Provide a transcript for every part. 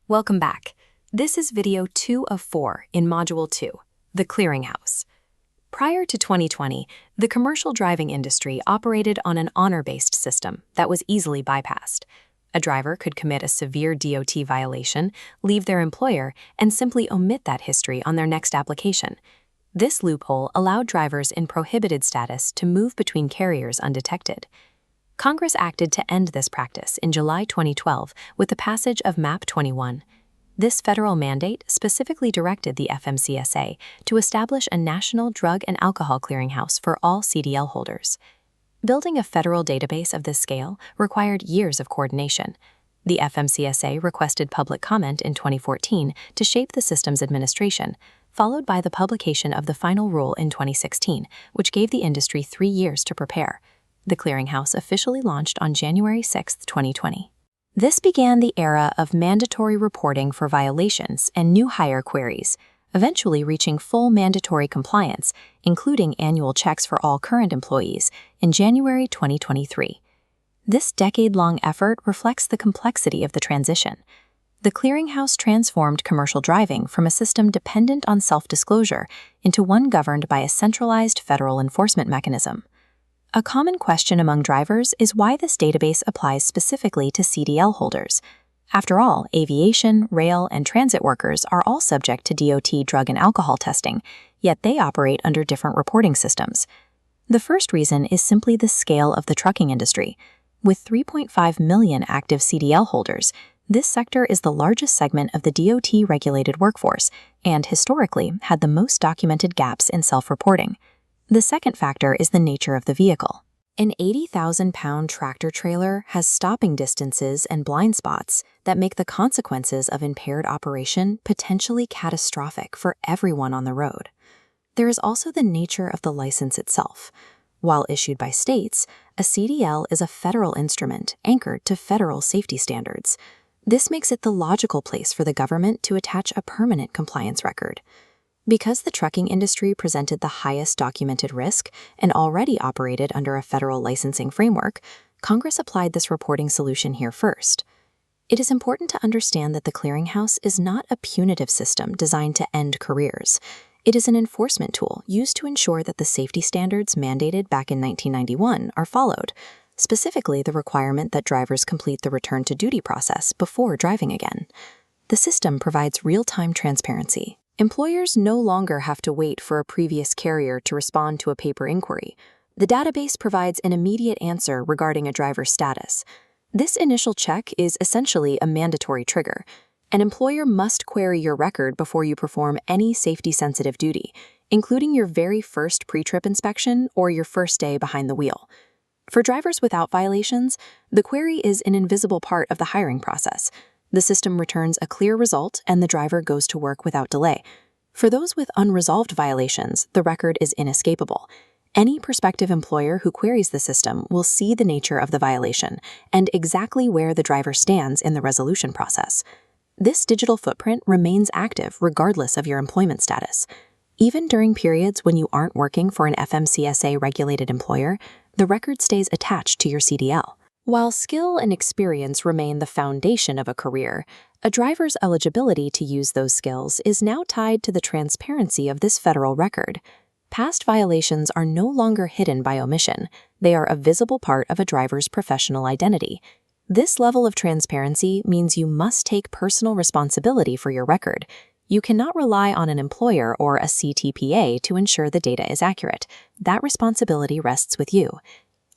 Welcome back. This is video 2 of 4 in Module 2, the Clearinghouse. Prior to 2020, the commercial driving industry operated on an honor-based system that was easily bypassed. A driver could commit a severe DOT violation, leave their employer, and simply omit that history on their next application. This loophole allowed drivers in prohibited status to move between carriers undetected. Congress acted to end this practice in July 2012 with the passage of MAP 21. This federal mandate specifically directed the FMCSA to establish a national drug and alcohol clearinghouse for all CDL holders. Building a federal database of this scale required years of coordination. The FMCSA requested public comment in 2014 to shape the system's administration, followed by the publication of the final rule in 2016, which gave the industry 3 years to prepare. The Clearinghouse officially launched on January 6, 2020. This began the era of mandatory reporting for violations and new hire queries, eventually reaching full mandatory compliance, including annual checks for all current employees, in January 2023. This decade-long effort reflects the complexity of the transition. The Clearinghouse transformed commercial driving from a system dependent on self-disclosure into one governed by a centralized federal enforcement mechanism. A common question among drivers is why this database applies specifically to CDL holders. After all, aviation, rail, and transit workers are all subject to DOT drug and alcohol testing, yet they operate under different reporting systems. The first reason is simply the scale of the trucking industry. With 3.5 million active CDL holders, this sector is the largest segment of the DOT-regulated workforce and, historically, had the most documented gaps in self-reporting. The second factor is the nature of the vehicle. An 80,000-pound tractor-trailer has stopping distances and blind spots that make the consequences of impaired operation potentially catastrophic for everyone on the road. There is also the nature of the license itself. While issued by states, a CDL is a federal instrument anchored to federal safety standards. This makes it the logical place for the government to attach a permanent compliance record. Because the trucking industry presented the highest documented risk and already operated under a federal licensing framework, Congress applied this reporting solution here first. It is important to understand that the Clearinghouse is not a punitive system designed to end careers. It is an enforcement tool used to ensure that the safety standards mandated back in 1991 are followed, specifically the requirement that drivers complete the return to duty process before driving again. The system provides real-time transparency. Employers no longer have to wait for a previous carrier to respond to a paper inquiry. The database provides an immediate answer regarding a driver's status. This initial check is essentially a mandatory trigger. An employer must query your record before you perform any safety-sensitive duty, including your very first pre-trip inspection or your first day behind the wheel. For drivers without violations, the query is an invisible part of the hiring process. The system returns a clear result and the driver goes to work without delay. For those with unresolved violations, the record is inescapable. Any prospective employer who queries the system will see the nature of the violation and exactly where the driver stands in the resolution process. This digital footprint remains active regardless of your employment status. Even during periods when you aren't working for an FMCSA-regulated employer, the record stays attached to your CDL. While skill and experience remain the foundation of a career, a driver's eligibility to use those skills is now tied to the transparency of this federal record. Past violations are no longer hidden by omission. They are a visible part of a driver's professional identity. This level of transparency means you must take personal responsibility for your record. You cannot rely on an employer or a CTPA to ensure the data is accurate. That responsibility rests with you.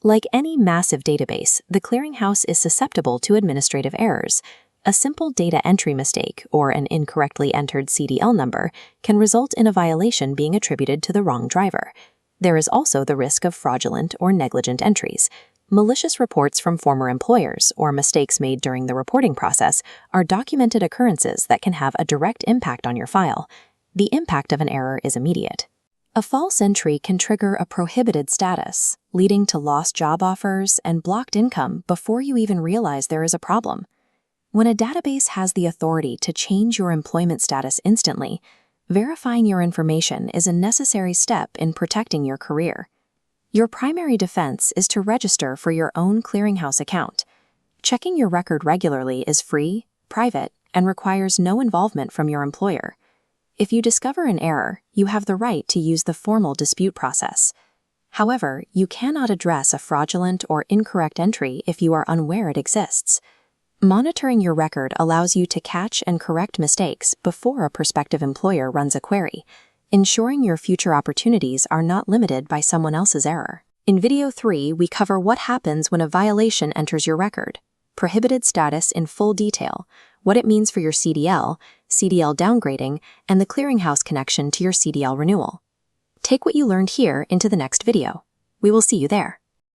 Like any massive database, the Clearinghouse is susceptible to administrative errors. A simple data entry mistake or an incorrectly entered CDL number can result in a violation being attributed to the wrong driver. There is also the risk of fraudulent or negligent entries. Malicious reports from former employers or mistakes made during the reporting process are documented occurrences that can have a direct impact on your file. The impact of an error is immediate. A false entry can trigger a prohibited status, leading to lost job offers and blocked income before you even realize there is a problem. When a database has the authority to change your employment status instantly, verifying your information is a necessary step in protecting your career. Your primary defense is to register for your own Clearinghouse account. Checking your record regularly is free, private, and requires no involvement from your employer. If you discover an error, you have the right to use the formal dispute process. However, you cannot address a fraudulent or incorrect entry if you are unaware it exists. Monitoring your record allows you to catch and correct mistakes before a prospective employer runs a query, ensuring your future opportunities are not limited by someone else's error. In Video 3, we cover what happens when a violation enters your record, prohibited status in full detail, what it means for your CDL, CDL downgrading, and the Clearinghouse connection to your CDL renewal. Take what you learned here into the next video. We will see you there.